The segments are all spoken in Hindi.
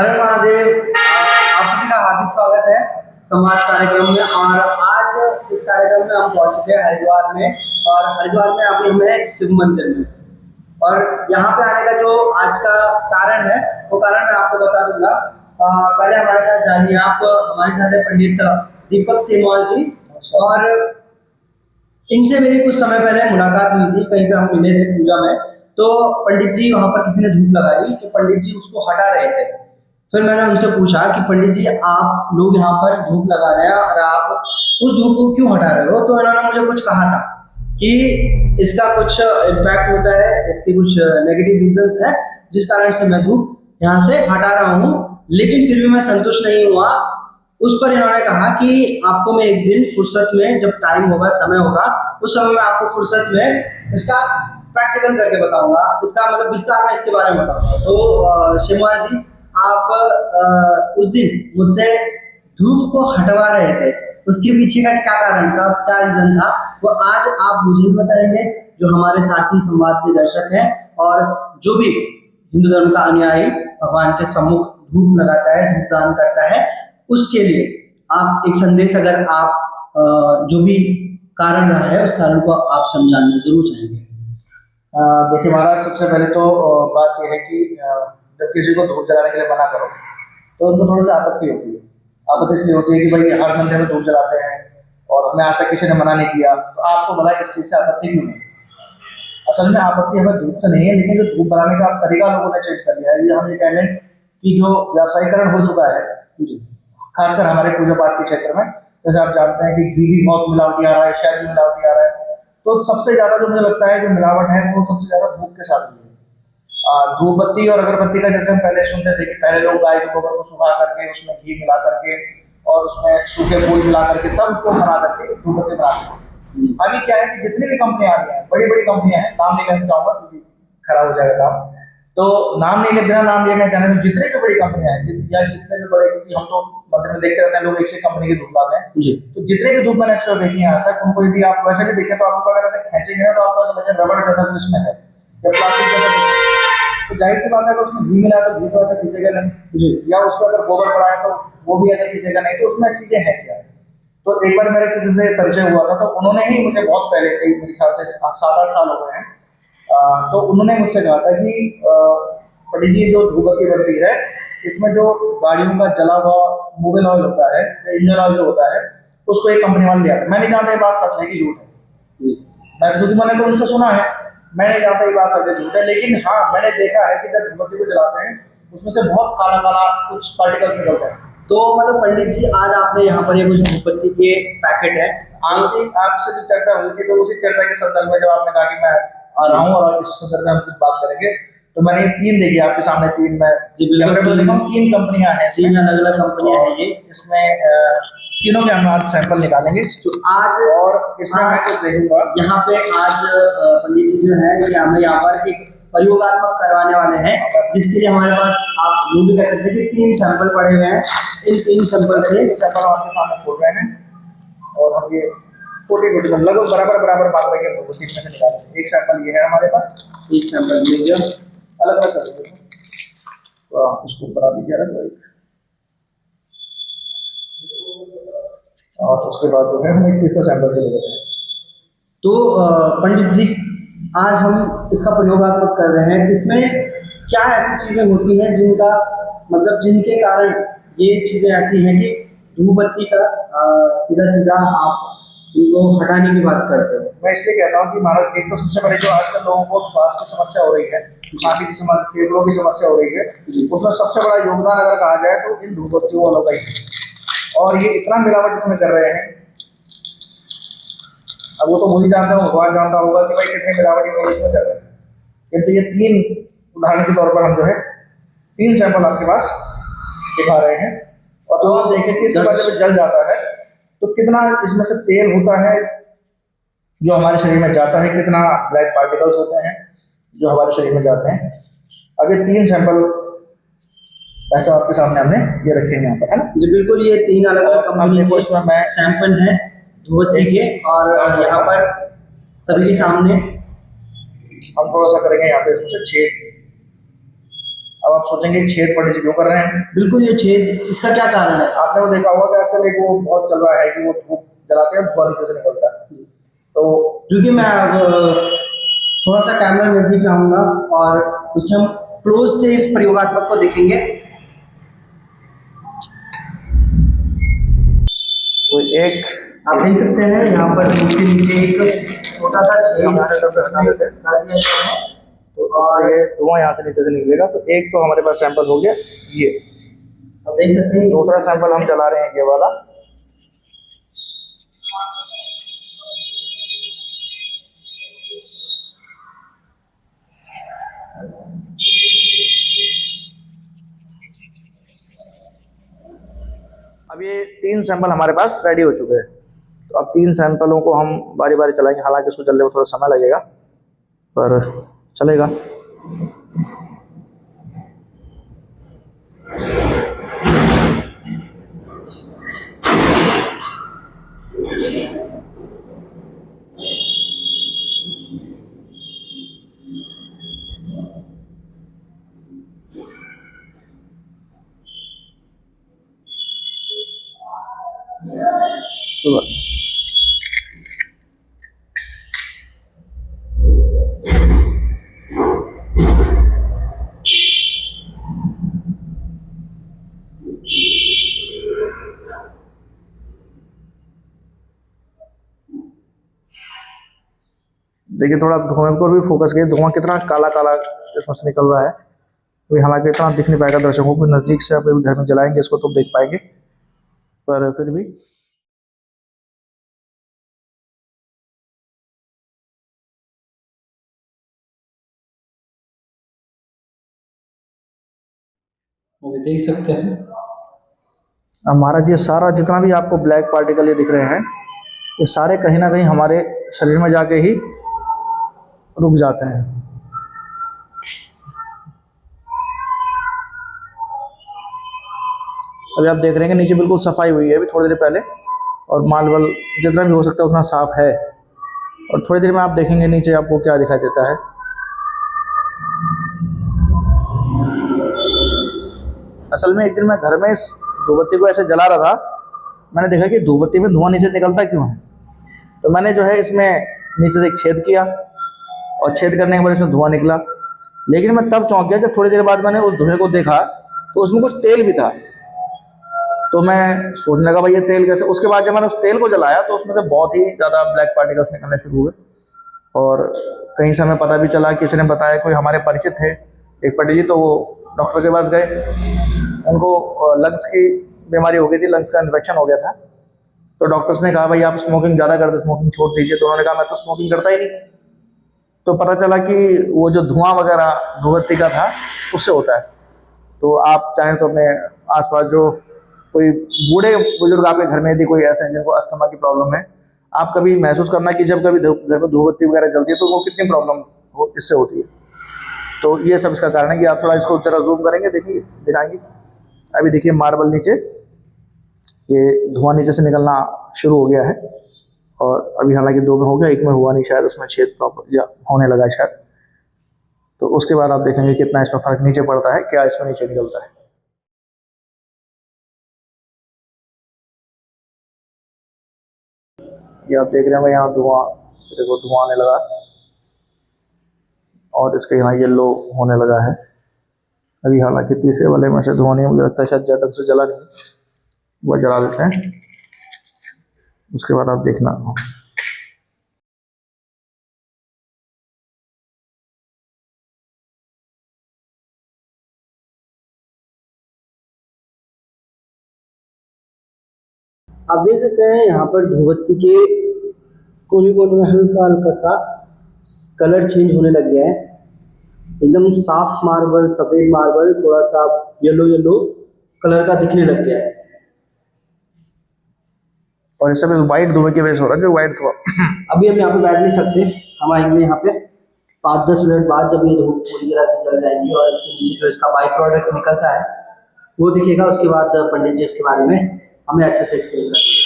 हर महादेव। आप सभी का हार्दिक स्वागत है समाज कार्यक्रम में। और आज इस कार्यक्रम में हम पहुंच चुके हैं हरिद्वार में, और हरिद्वार में अभी हमें शिव मंदिर में, और यहाँ पे आने का जो आज का कारण है वो कारण मैं आपको बता दूंगा। पहले हमारे साथ जानिए आप, हमारे साथ है पंडित दीपक सेमवाल जी, और इनसे मेरी कुछ समय पहले मुलाकात हुई थी, कहीं पे हम मिले थे पूजा में। तो पंडित जी वहां पर किसी ने धूप लगाई तो पंडित जी उसको हटा रहे थे। फिर मैंने उनसे पूछा कि पंडित जी आप लोग यहाँ पर धूप लगा रहे हैं और आप उस धूप को क्यों हटा रहे हो, तो इन्होंने मुझे कुछ कहा था कि इसका कुछ इम्पैक्ट होता है, इसके कुछ नेगेटिव रीजंस है जिस कारण से मैं धूप यहाँ से हटा रहा हूँ। लेकिन फिर भी मैं संतुष्ट नहीं हुआ। उस पर इन्होंने कहा कि आपको मैं एक दिन फुर्सत में, जब टाइम होगा, समय होगा, उस समय में आपको फुर्सत में इसका प्रैक्टिकल करके बताऊंगा, इसका मतलब विस्तार में इसके बारे में बताऊंगा। तो शिववाल जी, आप उस दिन मुझसे धूप को हटवा रहे थे, उसके पीछे का क्या कारण था, क्या रीजन था, वो आज आप मुझे बताएंगे, जो हमारे साथी संवाद के दर्शक हैं और जो भी हिंदू धर्म का अनुयायी भगवान के सम्मुख धूप लगाता है, धूप दान करता है, उसके लिए आप एक संदेश, अगर आप जो भी कारण रहा है उस कारण को आप समझाना जरूर चाहेंगे। देखिए महाराज, सबसे पहले तो बात यह है कि जब किसी को धूप जलाने के लिए मना करो तो उनको थोड़ी सी आपत्ति होती है। आपत्ति इसलिए होती है कि भाई हर मंदिर में धूप जलाते हैं और हमें आज तक किसी ने मना नहीं किया, तो आपको भला इस चीज़ से आपत्ति क्यों नहीं? असल में आपत्ति हमें धूप से नहीं है, लेकिन जो धूप बनाने का तरीका लोगों ने चेंज कर लिया है। ये हम ये कह लें कि जो व्यावसायीकरण हो चुका है, खासकर हमारे पूजा पाठ के क्षेत्र में, जैसे आप जानते हैं कि घी भी बहुत मिलावटी आ रहा है, शहद भी मिलावटी आ रहा है। तो सबसे ज़्यादा जो मुझे लगता है जो मिलावट है वो सबसे ज़्यादा धूप के साथ हुई है। धूप बत्ती और अगरबत्ती का जैसे हम पहले सुनते थे कि पहले लोग गाय के गोबर को सुखा करके उसमें घी मिला करके और उसमें सूखे फूल मिला करके तब उसको बना करके धूप बत्ती बनाते थे। अभी क्या है कि जितनी भी कंपनियां आ रही हैं, बड़ी बड़ी कंपनियां हैं, नाम नहीं लेना चाहूँगा क्योंकि खराब हो जाएगा काम, तो नाम नहीं ले, बिना नाम लिए मैं कहना चाहूँ जितनी भी बड़ी कंपनियां हैं या जितने भी बड़े, क्योंकि हम तो मंदिर में देखते रहते हैं लोग एक से कंपनी की धूप लाते हैं, तो जितने भी धूप मैंने अक्सर देखी है आज तक, उनको यदि आप वैसे भी देखें तो आपको अगर ऐसे खींचेंगे ना तो आपको ऐसा लगेगा रबड़ जैसा कुछ इसमें है या प्लास्टिक जैसा कुछ। तो जाहिर सी बात है कि उसमें घी मिला तो घी तो ऐसा खींचेगा नहीं, या उसमें अगर गोबर पड़ा है तो वो भी ऐसा खींचेगा नहीं। तो उसमें चीजें हैं क्या? तो एक बार मेरे किसी से परिचय हुआ था, तो उन्होंने ही मुझे बहुत पहले, मेरे ख्याल से 7-8 साल हो गए हैं, तो उन्होंने मुझसे कहा था कि पंडित जी जो धूप बत्ती बनती है इसमें जो गाड़ियों का जला हुआ मोबिल ऑयल होता है, इंजन ऑयल जो होता है, उसको एक कंपनी वाले ले आते हैं। मैं नहीं जानता ये बात सच है कि झूठ है, मैं क्योंकि मैंने तो उनसे सुना है, मैं नहीं जानता ये बात सच है झूठ है, लेकिन हाँ मैंने देखा है कि जब धूप बत्ती को जलाते हैं उसमें से बहुत काला काला कुछ पार्टिकल्स निकलते हैं। तो मतलब पंडित जी, आज आपने यहाँ पर ये कुछ धूप बत्ती के पैकेट है, आपसे जो चर्चा हुई थी तो उसी चर्चा के संदर्भ में जब आपने कहा कि मैं आ रहा हूँ और इस संदर्भ में हम कुछ बात करेंगे, तो मैंने 3 देखी आपके सामने, 3 में देखा हूँ, 3 कंपनियां हैं, 3 अलग अलग कंपनियां हैं ये। इसमें तीनों के हम आज सैंपल निकालेंगे तो आज, और इसमें मैं कुछ देखूंगा यहाँ पे आज पंडित जी जो है ये हमें यहाँ पर एक प्रयोगात्मक करवाने वाले हैं, जिसके लिए हमारे पास आप ये भी कह सकते हैं कि 3 सैंपल पड़े हुए हैं। इन 3 सैंपल से सैंपल आपके सामने खोल रहे हैं और हम ये छोटी छोटी लगभग बराबर मात्रा के इसमें से निकालेंगे। एक सैंपल ये है हमारे पास, एक सैंपल ये जो अलग अलग कर दीजिए, तो आप उसको ऊपर आ दीजिए अलग एक, और उसके बाद जो है हम एक तीसरा सैंपल ले लेते हैं। तो पंडित जी, आज हम इसका प्रयोगात्मक कर रहे हैं, इसमें क्या ऐसी चीजें होती हैं जिनका मतलब जिनके कारण ये चीजें ऐसी हैं कि धूप बत्ती का सीधा आप इनको हटाने की बात करते हो? मैं इसलिए कहता हूँ कि महाराज, एक तो सबसे पहले जो आजकल लोगों को स्वास्थ्य की समस्या हो रही है, खांसी की समस्या, फेफड़ों की समस्या हो रही है, उसमें सबसे बड़ा योगदान अगर कहा जाए तो इन धूप बत्तियों वालों का ही है। और ये इतना मिलावट इसमें कर रहे हैं, अब वो तो मुझे जानता हूँ, भगवान जानता होगा कि भाई कितने मिलावटी लोग इसमें कर रहे हैं। किंतु ये 3 उदाहरण के तौर पर हम जो है 3 सैंपल आपके पास दिखा रहे हैं, और तो आप देखें कि इसके बाद जब जल जाता है तो कितना इसमें से तेल होता है जो हमारे शरीर में जाता है, कितना ब्लैक पार्टिकल्स होते हैं जो हमारे शरीर में जाते हैं। अब ये 3 सैंपल ऐसा आपके सामने हमने ये रखे हैं यहाँ पर, है ना जी बिल्कुल। ये 3 अलग अलग कंपनी को इसमें मैं सैंपल है धूप बत्ती के, और यहाँ पर सभी के सामने हम थोड़ा सा करेंगे यहाँ पे इसमें से छेद। अब आप सोचेंगे छेद पड़ने से क्यों कर रहे हैं। बिल्कुल, ये छेद इसका क्या कारण है? आपने वो देखा होगा कि आजकल एक वो बहुत चल रहा है कि वो धूप जलाते हैं, धुआं नीचे से निकलता है। तो क्योंकि मैं अब थोड़ा सा कैमरा नजदीक लाऊंगा और उससे हम क्लोज से इस प्रयोगात्मक को देखेंगे। तो एक आप देख सकते हैं यहाँ पर उसके नीचे एक छोटा सा छेद हटा देते हैं, कर दिया गया है। तो इससे ये धुआं यहाँ से नीचे से निकलेगा। तो एक तो हमारे पास सैंपल हो गया ये। आप देख सकते हैं दूसरा सैंपल हम चला रहे हैं ये वाला। अब ये 3 सैंपल हमारे पास रेडी हो चुके हैं। तो अब 3 सैंपलों को हम बारी बारी चलाएंगे, हालांकि इसको चलने में थोड़ा समय लगेगा पर चलेगा। तो देखिए थोड़ा धुआं पर भी फोकस किया, धुआं कितना काला काला इसमें से निकल रहा है। तो हालांकि इतना दिख नहीं पाएगा दर्शकों को, नज़दीक से आप घर में जलाएंगे इसको तो देख पाएंगे, पर फिर भी देख सकते हैं। हमारा ये सारा जितना भी आपको ब्लैक पार्टिकल ये दिख रहे हैं, ये सारे कहीं ना कहीं हमारे शरीर में जाके ही रुक जाते हैं। अभी आप देख रहे हैं कि नीचे बिल्कुल सफाई हुई है अभी थोड़ी देर पहले, और मार्बल जितना भी हो सकता है उतना साफ है। और थोड़ी देर में आप देखेंगे नीचे आपको क्या दिखाई देता है। असल में एक दिन मैं घर में इस धूपबत्ती को ऐसे जला रहा था, मैंने देखा कि धूपबत्ती में धुआं नीचे निकलता क्यों है। तो मैंने जो है इसमें नीचे से एक छेद किया, और छेद करने के बाद इसमें धुआं निकला। लेकिन मैं तब चौंक गया जब थोड़ी देर बाद मैंने उस धुएं को देखा तो उसमें कुछ तेल भी था। तो मैं सोचने लगा भाई ये तेल कैसे। उसके बाद जब मैंने उस तेल को जलाया तो उसमें से बहुत ही ज़्यादा ब्लैक पार्टिकल्स निकलने शुरू हुए। और कहीं से हमें पता भी चला, किसी ने बताया, कोई हमारे परिचित थे एक पंडित जी, तो वो डॉक्टर के पास गए। उनको लंग्स की बीमारी हो गई थी, लंग्स का इन्फेक्शन हो गया था। तो डॉक्टर्स ने कहा भाई आप स्मोकिंग ज़्यादा करते, स्मोकिंग छोड़ दीजिए। तो उन्होंने कहा मैं तो स्मोकिंग करता ही नहीं। तो पता चला कि वो जो धुआं वगैरह धूपबत्ती का था उससे होता है। तो आप चाहें तो अपने आसपास जो कोई बूढ़े बुजुर्ग आपके घर में यदि कोई ऐसे हैं जिनको अस्थमा की प्रॉब्लम है, आप कभी महसूस करना कि जब कभी घर में धूपबत्ती वगैरह जलती है तो वो कितनी प्रॉब्लम इससे होती है। तो ये सब इसका कारण है कि आप थोड़ा इसको जरा जूम करेंगे, देखिए दिखाएंगे। अभी देखिए मार्बल नीचे, ये धुआं नीचे से निकलना शुरू हो गया है। और अभी हालांकि 2 में हो गया, 1 में हुआ नहीं शायद, उसमें छेद प्रॉपर या होने लगा है शायद। तो उसके बाद आप देखेंगे कितना इसमें फ़र्क नीचे पड़ता है, क्या इसमें नीचे निकलता है। ये आप देख रहे होंगे यहाँ धुआं, देखो धुआं आने लगा और इसके यहाँ येलो होने लगा है। अभी हालांकि तीसरे वाले में से धुआं नहीं, मुझे लगता है शायद ढंग से जला नहीं, वो जला देते हैं। उसके बाद आप देखना। आप देख सकते हैं यहाँ पर धूपबत्ती के कोने कोने में हल्का हल्का सा कलर चेंज होने लग गया है। एकदम साफ मार्बल, सफेद मार्बल थोड़ा सा येलो येलो कलर का दिखने लग गया है। और ये सब इस वाइट धुएं की वजह से हो रहा है, जो वाइट धुआं। अभी हम यहाँ पे बैठ नहीं सकते, हम आएंगे यहाँ पे 5-10 मिनट बाद, जब ये धूप पूरी तरह से जल जाएंगी और इसके नीचे जो इसका बाई प्रोडक्ट निकलता है वो दिखेगा। उसके बाद पंडित जी इसके बारे में हमें अच्छे से एक्सप्लेन करेंगे।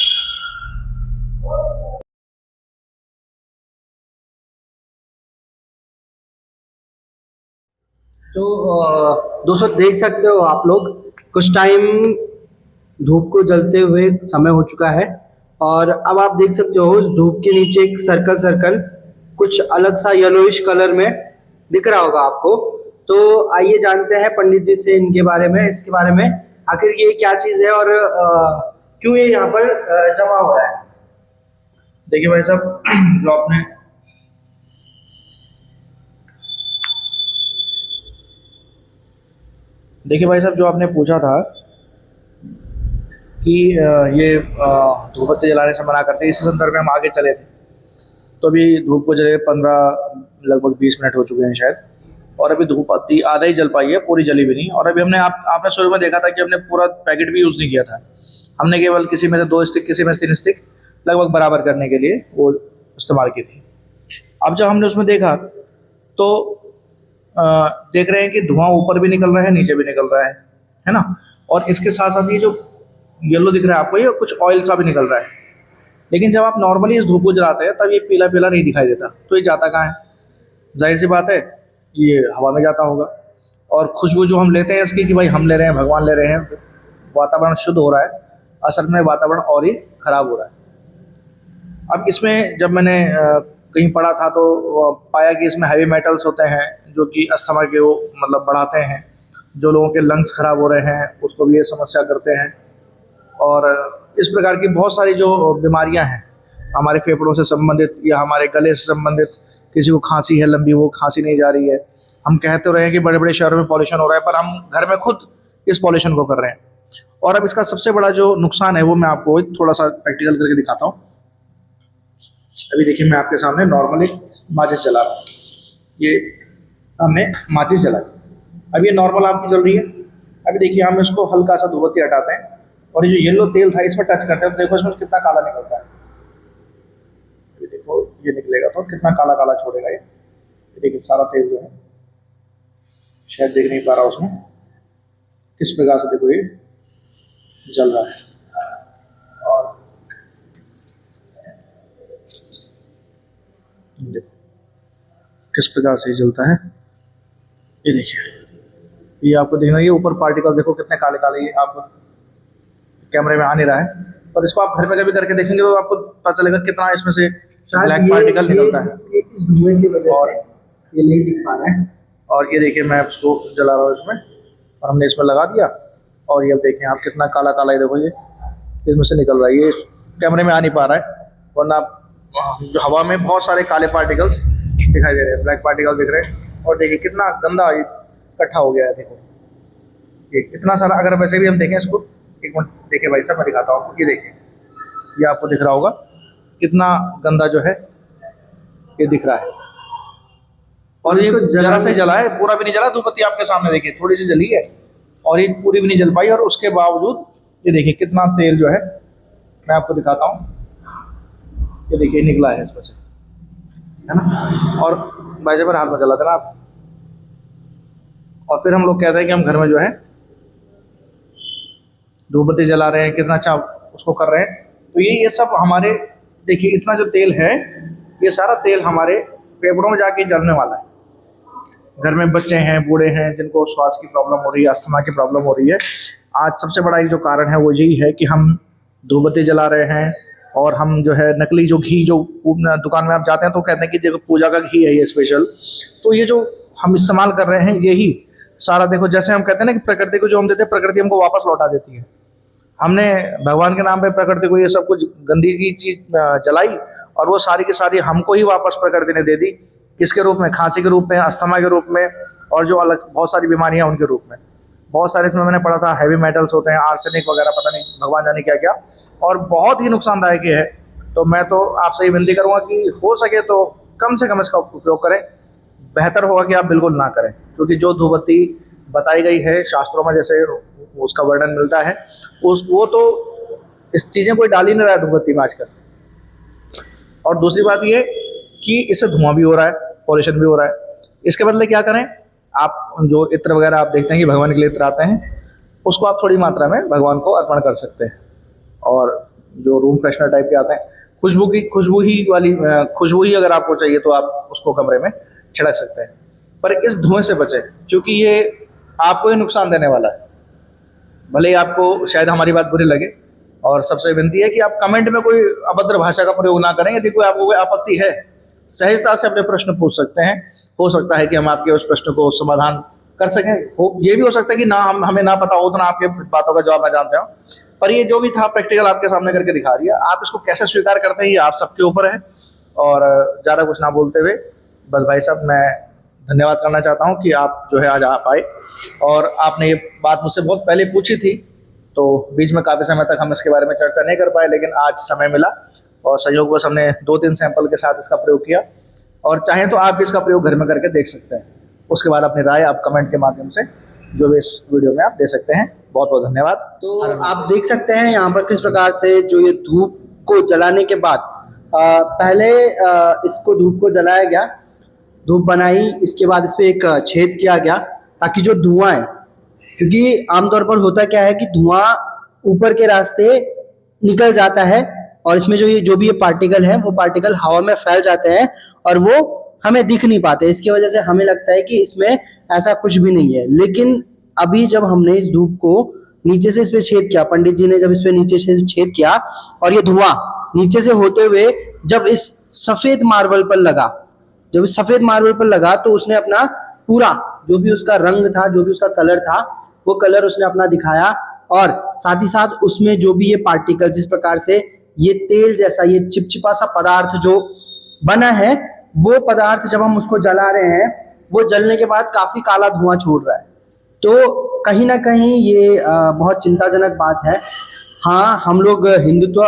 तो दोस्तों देख सकते हो आप लोग, कुछ टाइम धूप को जलते हुए समय हो चुका है और अब आप देख सकते हो उस धूप के नीचे एक सर्कल सर्कल कुछ अलग सा येलोइश कलर में दिख रहा होगा आपको। तो आइए जानते हैं पंडित जी से इनके बारे में, इसके बारे में आखिर ये क्या चीज़ है और क्यों ये यहाँ पर जमा हो रहा है। देखिए भाई साहब, जो आपने जो आपने पूछा था कि ये धूप बत्ती जलाने से मना करते हैं, इसी संदर्भ में हम आगे चले थे। तो अभी धूप को जले 15 लगभग 20 मिनट हो चुके हैं शायद, और अभी धूप बत्ती आधा ही जल पाई है, पूरी जली भी नहीं। और अभी हमने आपने शुरू में देखा था कि हमने पूरा पैकेट भी यूज़ नहीं किया था, हमने केवल किसी में से 2 स्टिक, किसी में से 3 स्टिक लगभग बराबर करने के लिए वो इस्तेमाल की थी। अब जब हमने उसमें देखा तो देख रहे हैं कि धुआं ऊपर भी निकल रहा है, नीचे भी निकल रहा है ना। और इसके साथ साथ ये जो येलो दिख रहा है आपको, ये कुछ ऑयल सा भी निकल रहा है। लेकिन जब आप नॉर्मली इस धूप को जलाते हैं तब ये पीला पीला नहीं दिखाई देता। तो ये जाता कहाँ है? जाहिर सी बात है, ये हवा में जाता होगा। और खुशबू जो हम लेते हैं इसकी कि भाई हम ले रहे हैं, भगवान ले रहे हैं, वातावरण शुद्ध हो रहा है, असल में वातावरण और ही खराब हो रहा है। अब इसमें जब मैंने कहीं पढ़ा था तो पाया कि इसमें हैवी मेटल्स होते हैं जो कि अस्थमा के वो मतलब बढ़ाते हैं। जो लोगों के लंग्स खराब हो रहे हैं उसको भी ये समस्या करते हैं। और इस प्रकार की बहुत सारी जो बीमारियां हैं हमारे फेफड़ों से संबंधित या हमारे गले से संबंधित, किसी को खांसी है लंबी, वो खांसी नहीं जा रही है। हम कहते रहे हैं कि बड़े बड़े शहरों में पॉल्यूशन हो रहा है, पर हम घर में खुद इस पॉल्यूशन को कर रहे हैं। और अब इसका सबसे बड़ा जो नुकसान है वो मैं आपको थोड़ा सा प्रैक्टिकल करके दिखाता हूँ। अभी देखिए, मैं आपके सामने नॉर्मली माचिस जला रहा हूँ। ये हमने माचिस जलाई, अब ये नॉर्मल आपकी जल रही है। अभी देखिए, हम इसको हल्का सा धूपबत्ती हटाते हैं और ये जो येलो तेल था इसमें टच करते हैं तो देखो इसमें कितना काला निकलता है। ये देखो, ये निकलेगा तो कितना काला काला छोड़ेगा ये। देखिए सारा तेल जो है, शायद देख नहीं पा रहा उसमें किस प्रकार से देखो ये जल रहा है। और देखो किस प्रकार से जलता है। ये देखिए, ये आपको देखना, ये ऊपर पार्टिकल देखो कितने काले काले, ये आपको कैमरे में आ नहीं रहा है, पर इसको आप घर में कभी करके देखेंगे तो आपको पता चलेगा कितना इसमें से ब्लैक पार्टिकल निकलता है। इस धुएं की वजह से ये नहीं दिख पा रहा है। और ये देखिए, मैं इसको जला रहा हूँ इसमें, और हमने इसमें लगा दिया और ये अब देखें आप कितना काला काला, ये देखो ये इसमें से निकल रहा है। ये कैमरे में आ नहीं पा रहा है, वरना जो हवा में बहुत सारे काले पार्टिकल्स दिखाई दे रहे हैं, ब्लैक पार्टिकल दिख रहे हैं। और देखिए कितना गंदा इकट्ठा हो गया है। देखो ये इतना सारा, अगर वैसे भी हम देखें इसको, एक मिनट देखिए भाई साहब, मैं दिखाता हूँ आपको। ये देखिए, ये आपको दिख रहा होगा कितना गंदा जो है ये दिख रहा है। और ये जरा से जला है, पूरा भी नहीं जला। धूपबत्ती आपके सामने देखिए थोड़ी सी जली है और ये पूरी भी नहीं जल पाई, और उसके बावजूद ये देखिए कितना तेल जो है, मैं आपको दिखाता हूँ। ये देखिए निकला है इसमें से, है ना। और बाइजे पर हाथ में जला था ना आप, और फिर हम लोग कहते हैं कि हम घर में जो है धूपबत्ती जला रहे हैं, कितना अच्छा उसको कर रहे हैं। तो ये सब हमारे, देखिए इतना जो तेल है, ये सारा तेल हमारे फेफड़ों में जाके जलने वाला है। घर में बच्चे हैं, बूढ़े हैं, जिनको श्वास की प्रॉब्लम हो रही है, अस्थमा की प्रॉब्लम हो रही है, आज सबसे बड़ा एक जो कारण है वो यही है कि हम धूपबत्ती जला रहे हैं। और हम जो है नकली जो घी, जो दुकान में आप जाते हैं तो कहते हैं कि देखो पूजा का घी है ये स्पेशल, तो ये जो हम इस्तेमाल कर रहे हैं यही सारा, देखो जैसे हम कहते हैं ना कि प्रकृति को जो हम देते हैं प्रकृति हमको वापस लौटा देती है। हमने भगवान के नाम पे प्रकृति को ये सब कुछ गंदी की चीज जलाई, और वो सारी की सारी हमको ही वापस प्रकृति ने दे दी। किसके रूप में? खांसी के रूप में, अस्थमा के रूप में, और जो अलग बहुत सारी बीमारियां उनके रूप में। बहुत सारे इसमें मैंने पढ़ा था हैवी मेटल्स होते हैं, आर्सेनिक वगैरह, पता नहीं भगवान जाने क्या क्या, और बहुत ही नुकसानदायक ये है। तो मैं तो आपसे ये विनती करूंगा कि हो सके तो कम से कम इसका उपयोग करें। बेहतर होगा कि आप बिल्कुल ना करें, क्योंकि जो धूपबत्ती बताई गई है शास्त्रों में, जैसे उसका वर्णन मिलता है, वो तो इस चीज़ें कोई डाल ही नहीं रहा है धूपबत्ती में आजकल। और दूसरी बात ये कि इससे धुआं भी हो रहा है, पॉल्यूशन भी हो रहा है। इसके बदले क्या करें, आप जो इत्र वगैरह आप देखते हैं कि भगवान के लिए इत्र आते हैं, उसको आप थोड़ी मात्रा में भगवान को अर्पण कर सकते हैं। और जो रूम फ्रेशनर टाइप के आते हैं, खुशबू ही अगर आपको चाहिए तो आप उसको कमरे में छिड़क सकते हैं। पर इस धुएं से बचें, क्योंकि ये आपको ही नुकसान देने वाला है। भले ही आपको शायद हमारी बात बुरी लगे, और सबसे विनती है कि आप कमेंट में कोई अभद्र भाषा का प्रयोग ना करें। यदि कोई आपको कोई आपत्ति है, सहजता से अपने प्रश्न पूछ सकते हैं। हो सकता है कि हम आपके उस प्रश्न को समाधान कर सकें। ये भी हो सकता है कि हमें ना पता हो, उतना आपके बातों का जवाब ना जानते हो। पर ये जो भी था प्रैक्टिकल आपके सामने करके दिखा दिया। आप इसको कैसे स्वीकार करते हैं ये आप सबके ऊपर है। और ज़्यादा कुछ ना बोलते हुए बस भाई साहब, मैं धन्यवाद करना चाहता हूँ कि आप जो है आज आप आए, और आपने ये बात मुझसे बहुत पहले पूछी थी, तो बीच में काफ़ी समय तक हम इसके बारे में चर्चा नहीं कर पाए, लेकिन आज समय मिला और संयोगवश हमने 2-3 सैंपल के साथ इसका प्रयोग किया। और चाहें तो आप भी इसका प्रयोग घर में करके देख सकते हैं। उसके बाद अपनी राय आप कमेंट के माध्यम से जो भी इस वीडियो में आप दे सकते हैं। बहुत बहुत धन्यवाद। तो आप देख सकते हैं यहाँ पर किस प्रकार से जो ये धूप को जलाने के बाद पहले इसको धूप को जलाया गया, धूप बनाई, इसके बाद इस पे एक छेद किया गया ताकि जो धुआं है, क्योंकि आमतौर पर होता क्या है कि धुआं ऊपर के रास्ते निकल जाता है और इसमें जो भी ये पार्टिकल है वो पार्टिकल हवा में फैल जाते हैं और वो हमें दिख नहीं पाते। इसकी वजह से हमें लगता है कि इसमें ऐसा कुछ भी नहीं है। लेकिन अभी जब हमने इस धूप को नीचे से इस पे छेद किया, पंडित जी ने जब इस पे नीचे से छेद किया और ये धुआं नीचे से होते हुए जब इस सफेद मार्बल पर लगा, जब इस सफेद मार्बल पर लगा तो उसने अपना पूरा जो भी उसका रंग था, जो भी उसका कलर था, वो कलर उसने अपना दिखाया। और साथ ही साथ उसमें जो भी ये पार्टिकल, जिस प्रकार से ये तेल जैसा, ये चिपचिपा सा पदार्थ जो बना है, वो पदार्थ जब हम उसको जला रहे हैं, वो जलने के बाद काफी काला धुआं छोड़ रहा है। तो कहीं ना कहीं ये बहुत चिंताजनक बात है। हाँ, हम लोग हिंदुत्व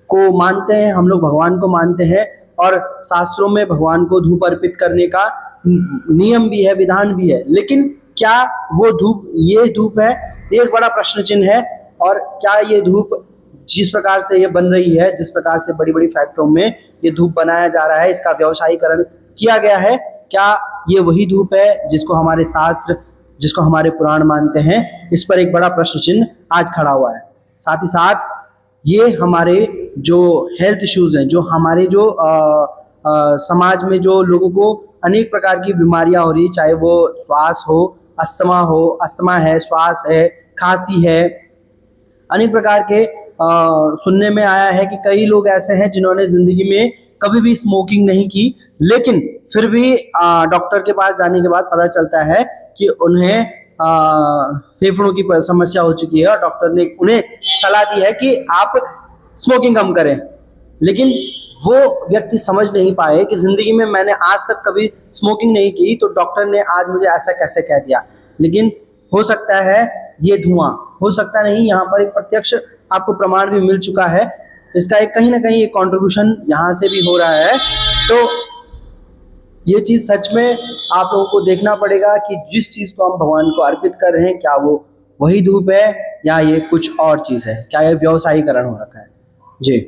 को मानते हैं, हम लोग भगवान को मानते हैं और शास्त्रों में भगवान को धूप अर्पित करने का नियम भी है, विधान भी है। लेकिन क्या वो धूप, ये धूप है, एक बड़ा प्रश्न चिन्ह है। और क्या ये धूप जिस प्रकार से ये बन रही है, जिस प्रकार से बड़ी बड़ी फैक्ट्रियों में ये धूप बनाया जा रहा है, इसका व्यवसायीकरण किया गया है, क्या ये वही धूप है जिसको हमारे शास्त्र, जिसको हमारे पुराण मानते हैं? इस पर एक बड़ा प्रश्न चिन्ह आज खड़ा हुआ है। साथ ही साथ ये हमारे जो हेल्थ इश्यूज हैं, जो हमारे जो समाज में जो लोगों को अनेक प्रकार की बीमारियां हो रही, चाहे वो श्वास हो, अस्थमा है, श्वास है, खांसी है, अनेक प्रकार के सुनने में आया है कि कई लोग ऐसे हैं जिन्होंने जिंदगी में कभी भी स्मोकिंग नहीं की, लेकिन फिर भी डॉक्टर के पास जाने के बाद पता चलता है कि उन्हें फेफड़ों की समस्या हो चुकी है और डॉक्टर ने उन्हें सलाह दी है कि आप स्मोकिंग कम करें। लेकिन वो व्यक्ति समझ नहीं पाए कि जिंदगी में मैंने आज तक कभी स्मोकिंग नहीं की, तो डॉक्टर ने आज मुझे ऐसा कैसे कह दिया। लेकिन हो सकता है ये धुआं, हो सकता नहीं, यहाँ पर एक प्रत्यक्ष आपको प्रमाण भी मिल चुका है। इसका एक कहीं ना कहीं एक कंट्रीब्यूशन यहाँ से भी हो रहा है। तो ये चीज़ सच में आप लोगों को देखना पड़ेगा कि जिस चीज़ को हम भगवान को अर्पित कर रहे हैं, क्या वो वही धूप है या ये कुछ और चीज़ है, क्या ये व्यवसायीकरण हो रखा है। जी।